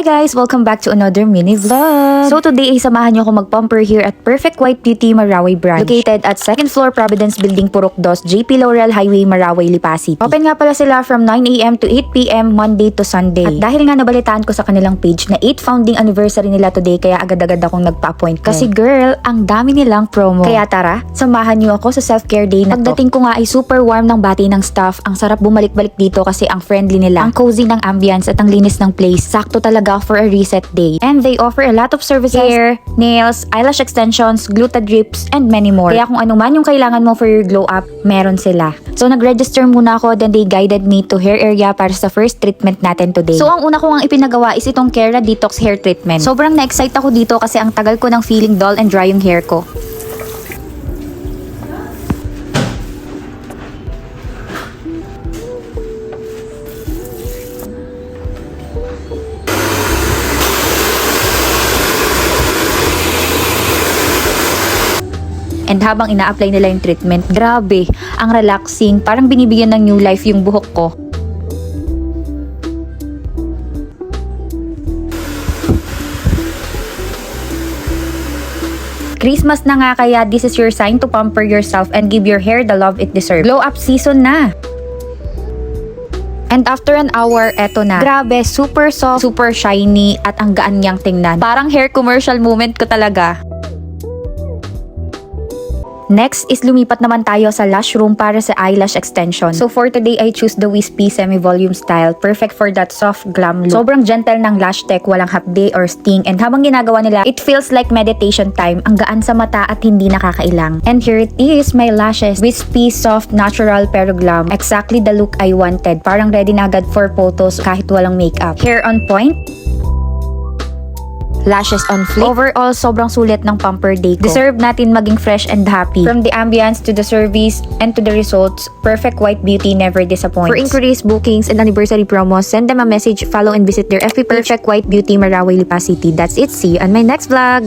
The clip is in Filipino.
guys! Welcome back to another mini vlog! So today ay samahan niyo ako mag-pumper here at Perfect White Beauty Marawi branch. Located at 2nd floor Providence Building, Purok 2, JP Laurel Highway, Marawi, Lipa City. Open nga pala sila from 9 AM to 8 PM Monday to Sunday. At dahil nga nabalitaan ko sa kanilang page na 8th founding anniversary nila today, kaya agad-agad akong nagpa-appoint. Kasi girl, ang dami nilang promo. Kaya tara, samahan niyo ako sa self-care day na to. Pagdating ko nga ay super warm ng bati ng staff. Ang sarap bumalik-balik dito kasi ang friendly nila, ang cozy ng ambience at ang linis ng place. Sakto talaga for a reset day. And they offer a lot of services: hair, nails, eyelash extensions, gluta drips, and many more. Kaya kung ano man yung kailangan mo for your glow up, meron sila. So nag-register muna ako, then they guided me to hair area para sa first treatment natin today. So ang una ko ang ipinagawa is itong Kera Detox Hair Treatment. Sobrang na-excite ako dito kasi ang tagal ko ng feeling dull and dry yung hair ko. And habang ina-apply nila yung treatment, grabe, ang relaxing, parang binibigyan ng new life yung buhok ko. Christmas na nga, kaya this is your sign to pamper yourself and give your hair the love it deserves. Glow up season na! And after an hour, eto na. Grabe, super soft, super shiny, at ang gaan niyang tingnan. Parang hair commercial moment ko talaga. Next is lumipat naman tayo sa lash room para sa eyelash extension. So for today, I choose the Wispy Semi-Volume style. Perfect for that soft glam look. Sobrang gentle ng lash tech, walang hapde or sting. And habang ginagawa nila, it feels like meditation time. Ang gaan sa mata at hindi nakakailang. And here it is, my lashes. Wispy, soft, natural, pero glam. Exactly the look I wanted. Parang ready na agad for photos kahit walang makeup. Hair on point. Lashes on fleek. Overall, sobrang sulit ng pamper day ko. Deserve natin maging fresh and happy. From the ambience to the service and to the results, Perfect White Beauty never disappoints. For inquiries, bookings, and anniversary promos, send them a message, follow and visit their FB Perfect White Beauty Marawi, Lipa City. That's it. See you on my next vlog.